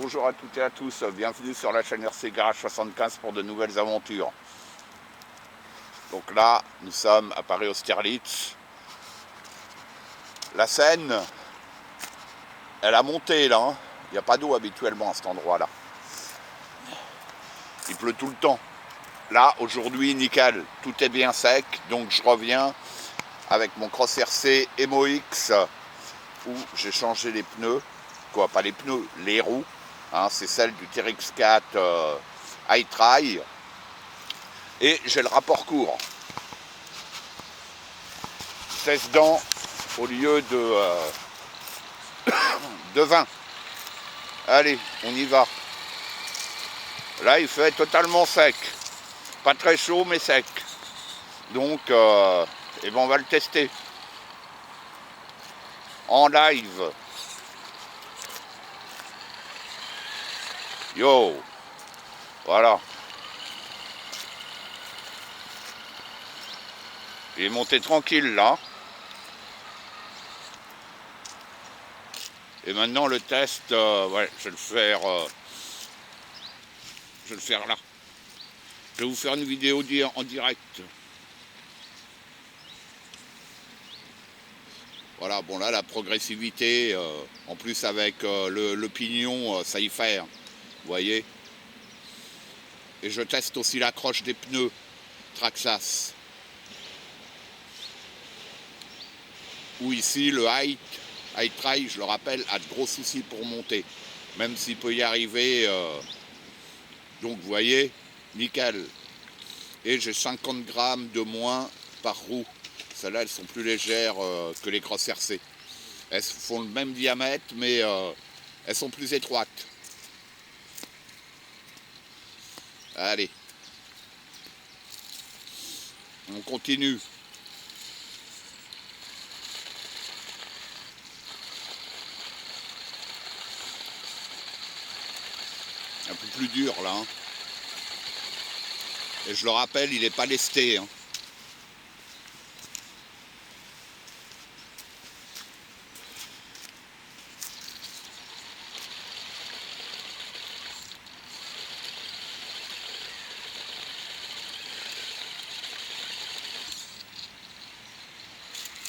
Bonjour à toutes et à tous, bienvenue sur la chaîne RC Garage 75 pour de nouvelles aventures. Donc là, nous sommes à Paris-Austerlitz. La Seine, elle a monté là, hein. Il n'y a pas d'eau habituellement à cet endroit-là. Il pleut tout le temps. Là, aujourd'hui, nickel, tout est bien sec, donc je reviens avec mon Cross RC Emo X où j'ai changé les pneus, quoi, pas les pneus, les roues. Hein, c'est celle du TRX4 iTry. Et j'ai le rapport court. 16 dents au lieu de 20. Allez, on y va. Là, il fait totalement sec. Pas très chaud, mais sec. Donc, eh ben, on va le tester. En live. Yo. Voilà. Il est monté tranquille, là. Et maintenant, le test, ouais, je vais le faire là. Je vais vous faire une vidéo en direct. Voilà, bon là, la progressivité, en plus avec le pignon, ça y fait, hein, vous voyez. Et je teste aussi l'accroche des pneus Traxxas. Où ici, le iTry, je le rappelle, a de gros soucis pour monter. Même s'il peut y arriver. Donc, vous voyez, nickel. Et j'ai 50 grammes de moins par roue. Celles-là, elles sont plus légères que les Cross RC. Elles font le même diamètre, mais elles sont plus étroites. Allez. On continue. Un peu plus dur, là. Hein. Et je le rappelle, il n'est pas lesté. Hein.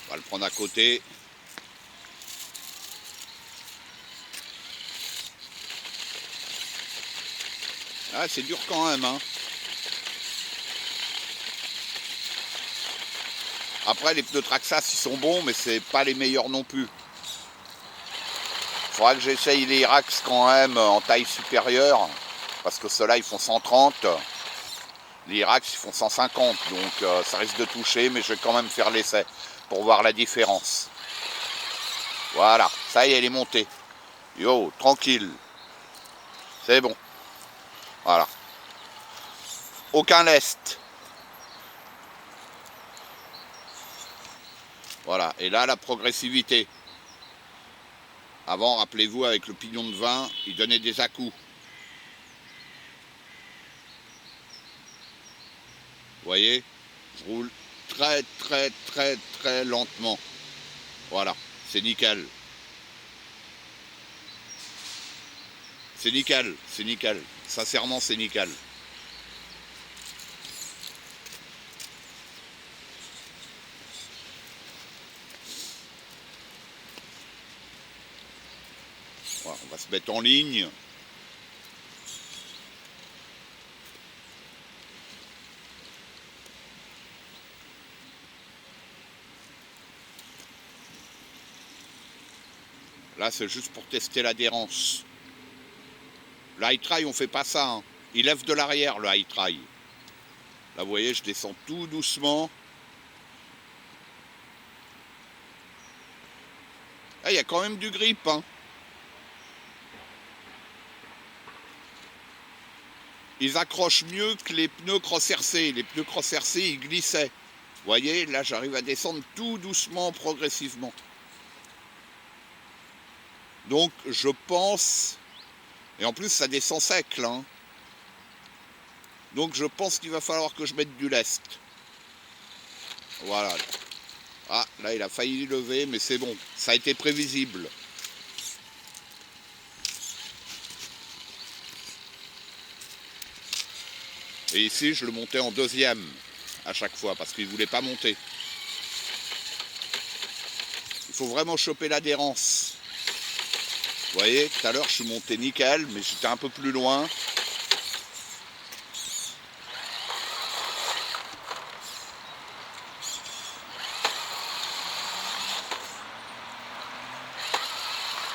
On va le prendre à côté. Ah, c'est dur quand même. Hein. Après, les pneus Traxxas, ils sont bons, mais c'est pas les meilleurs non plus. Il faudra que j'essaye les Irax quand même en taille supérieure, parce que ceux-là, ils font 130. Les Irax, ils font 150, donc ça risque de toucher, mais je vais quand même faire l'essai pour voir la différence. Voilà, ça y est, elle est montée. Yo, tranquille. C'est bon. Voilà. Aucun lest. Voilà, et là, la progressivité. Avant, rappelez-vous, avec le pignon de 20, il donnait des à-coups. Vous voyez, je roule très, très, très, très lentement. Voilà, c'est nickel. C'est nickel, c'est nickel. Sincèrement, c'est nickel. Voilà, on va se mettre en ligne. Là, c'est juste pour tester l'adhérence. Le iTry, on fait pas ça. Hein. Il lève de l'arrière, le iTry. Là, vous voyez, je descends tout doucement. Ah, il y a quand même du grip. Hein. Ils accrochent mieux que les pneus Cross RC. Les pneus Cross RC, ils glissaient. Vous voyez, là, j'arrive à descendre tout doucement, progressivement. Donc, je pense... Et en plus, ça descend sec, là. Hein. Donc, je pense qu'il va falloir que je mette du lest. Voilà. Ah, là, il a failli lever, mais c'est bon. Ça a été prévisible. Et ici, je le montais en deuxième à chaque fois parce qu'il ne voulait pas monter. Il faut vraiment choper l'adhérence. Vous voyez, tout à l'heure, je suis monté nickel, mais j'étais un peu plus loin.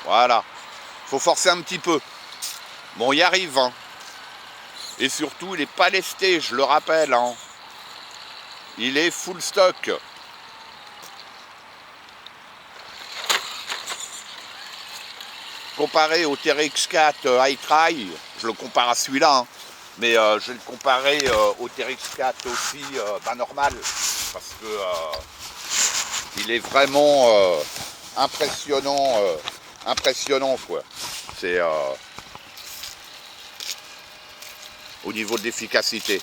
Voilà. Faut forcer un petit peu. Bon, il y arrive. Hein. Et surtout, il n'est pas lesté, je le rappelle. Hein. Il est full stock. Comparé au TRX4 iTry, je le compare à celui-là. Hein. Mais je vais le comparer au TRX4 aussi normal. Parce que il est vraiment impressionnant. Impressionnant quoi. C'est au niveau de l'efficacité.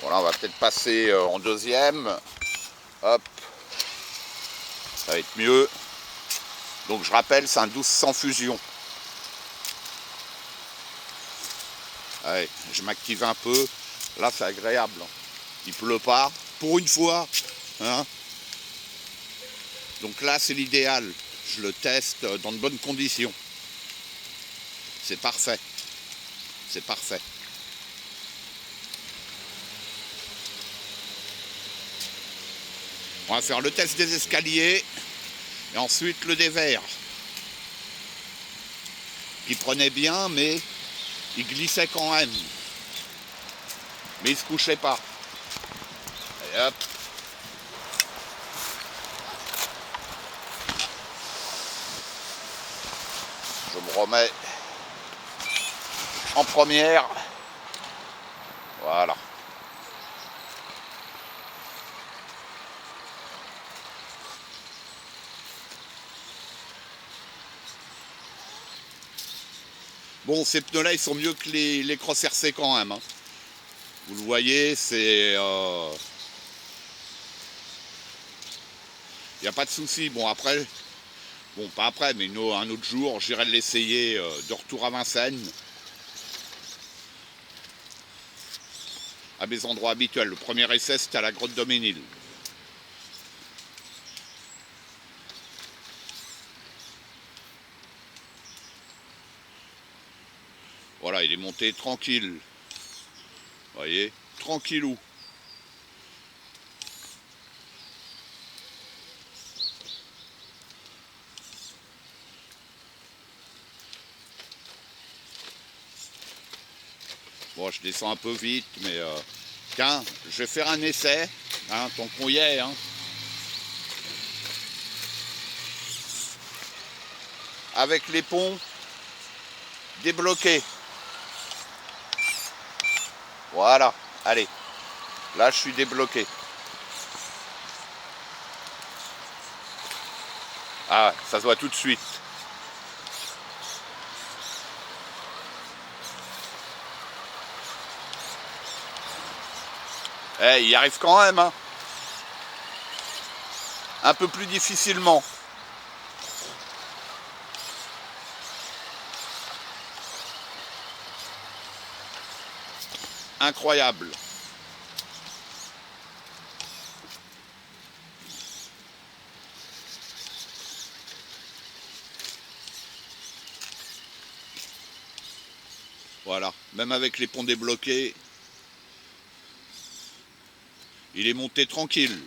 Voilà, on va peut-être passer en deuxième. Hop. Ça va être mieux. Donc je rappelle, c'est un 1200 fusion. Allez, je m'active un peu. Là, c'est agréable. Il pleut pas. Pour une fois. Hein. Donc là, c'est l'idéal. Je le teste dans de bonnes conditions. C'est parfait. C'est parfait. On va faire le test des escaliers et ensuite le dévers. Qui prenait bien, mais il glissait quand même. Mais il se couchait pas. Et hop. Je me remets en première. Voilà. Bon, ces pneus-là, ils sont mieux que les Cross RC quand même. Hein. Vous le voyez, c'est... Il n'y a pas de souci. Bon, après... Bon, pas après, mais un autre jour, j'irai l'essayer de retour à Vincennes. À mes endroits habituels. Le premier essai, c'était à la Grotte Doménil. Voilà, il est monté tranquille. Vous voyez, tranquillou. Bon, je descends un peu vite, mais... tiens, je vais faire un essai, hein, tant qu'on y est. Hein. Avec les ponts débloqués. Voilà, allez. Là, je suis débloqué. Ah, ça se voit tout de suite. Eh, il y arrive quand même, hein. Un peu plus difficilement. Incroyable. Voilà, même avec les ponts débloqués, il est monté tranquille.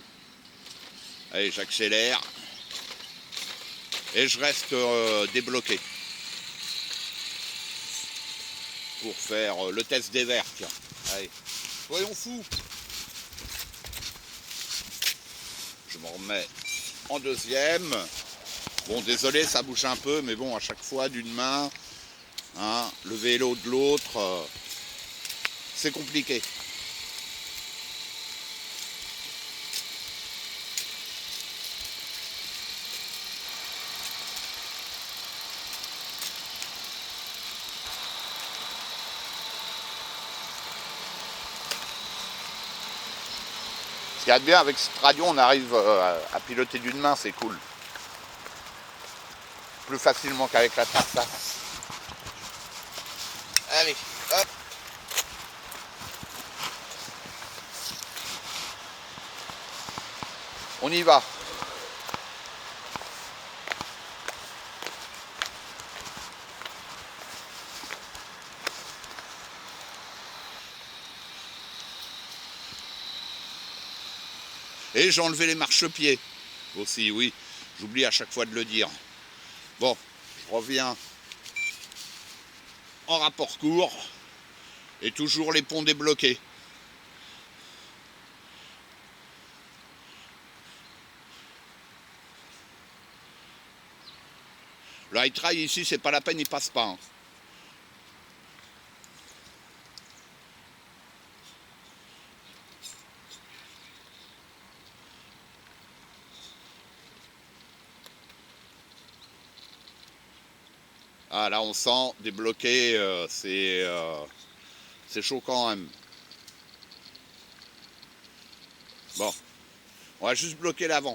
Allez, j'accélère. Et je reste débloqué. Pour faire le test des verres, tiens. Allez, soyons fous. Je me remets en deuxième. Bon, désolé, ça bouge un peu, mais bon, à chaque fois, d'une main, hein, le vélo de l'autre, c'est compliqué. Ce qu'il y a de bien avec cette radio, on arrive à piloter d'une main, c'est cool. Plus facilement qu'avec la Tarta. Allez, hop. On y va. Et j'ai enlevé les marchepieds aussi, oui. J'oublie à chaque fois de le dire. Bon, je reviens en rapport court. Et toujours les ponts débloqués. Le high trail ici, c'est pas la peine, il passe pas. Hein. Ah là on sent débloqué, c'est chaud quand même. Bon, on va juste bloquer l'avant.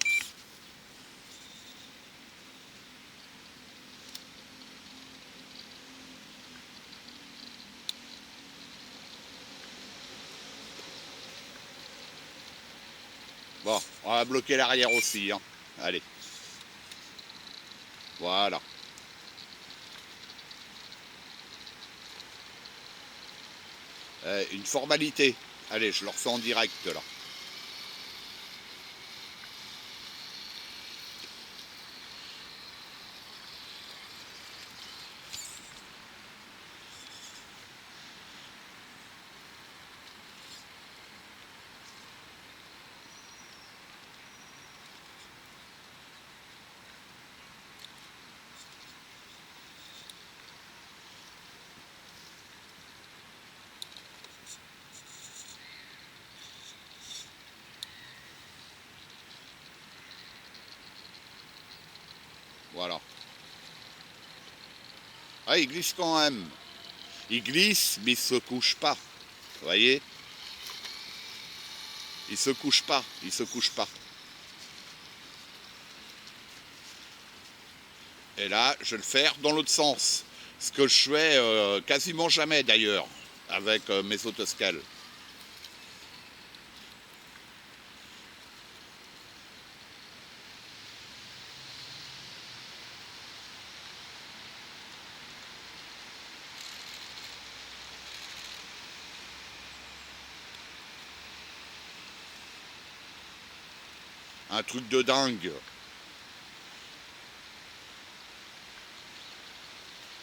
Bon, on va bloquer l'arrière aussi. Hein. Allez. Voilà. Une formalité. Allez, je le refais en direct là. Voilà. Ah, il glisse quand même. Il glisse, mais il se couche pas. Vous voyez? Il se couche pas. Il se couche pas. Et là, je vais le faire dans l'autre sens. Ce que je fais quasiment jamais d'ailleurs avec mes autoscales. Un truc de dingue.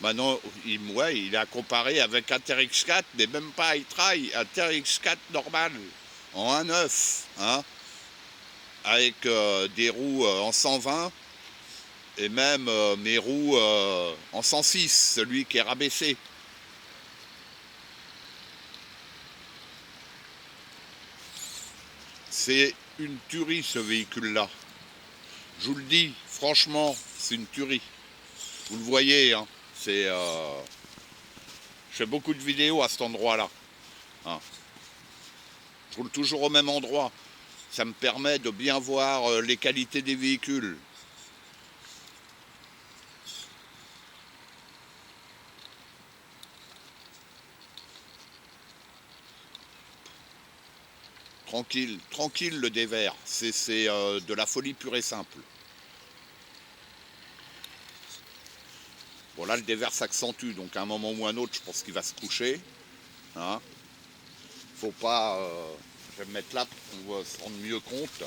Maintenant, il a comparé avec un TRX4, mais même pas iTrail, un TRX4 normal, en 1.9, hein, avec des roues en 120, et même mes roues en 106, celui qui est rabaissé. C'est une tuerie ce véhicule-là. Je vous le dis, franchement, c'est une tuerie. Vous le voyez, hein, c'est... je fais beaucoup de vidéos à cet endroit-là. Hein. Je roule toujours au même endroit. Ça me permet de bien voir les qualités des véhicules. Tranquille, tranquille le dévers. C'est de la folie pure et simple. Bon là le dévers s'accentue, donc à un moment ou un autre, je pense qu'il va se coucher. Hein. Faut pas... je vais me mettre là pour qu'on se rende mieux compte.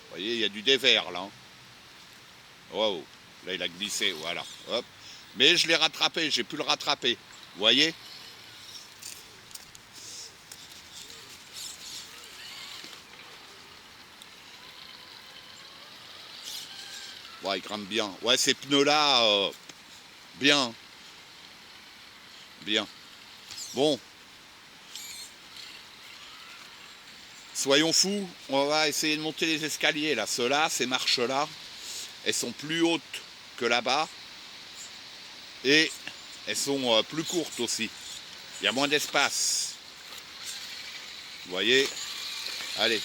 Vous voyez, il y a du dévers là. Wow, là il a glissé, voilà. Hop. Mais je l'ai rattrapé, j'ai pu le rattraper. Vous voyez? Ouais, il grimpe bien. Ouais, ces pneus-là, bien. Bien. Bon. Soyons fous, on va essayer de monter les escaliers là. Ceux-là, ces marches-là, elles sont plus hautes que là-bas. Et elles sont plus courtes aussi. Il y a moins d'espace. Vous voyez? Allez.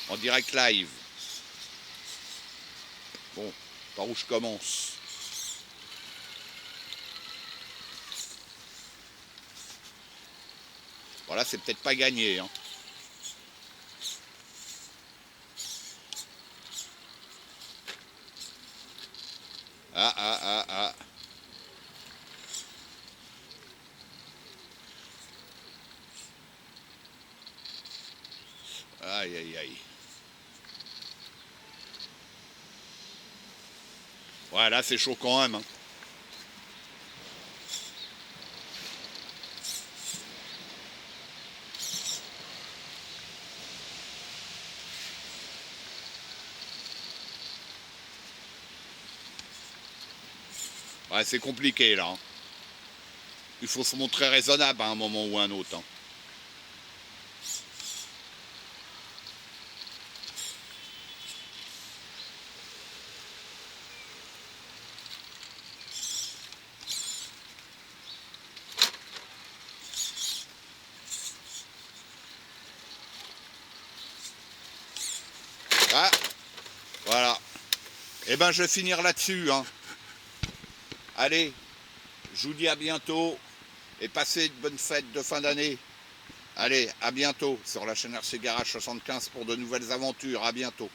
En direct live. Bon, par où je commence? Voilà, c'est peut-être pas gagné. Hein. Ah, ah, ah, ah. Aïe, aïe, aïe. Ouais, là, c'est chaud quand même. Hein. Ouais, c'est compliqué, là. Hein. Il faut se montrer raisonnable à un moment ou à un autre. Hein. Ah, voilà. Eh ben, je vais finir là-dessus. Hein. Allez, je vous dis à bientôt et passez de bonnes fêtes de fin d'année. Allez, à bientôt sur la chaîne RC Garage 75 pour de nouvelles aventures. À bientôt.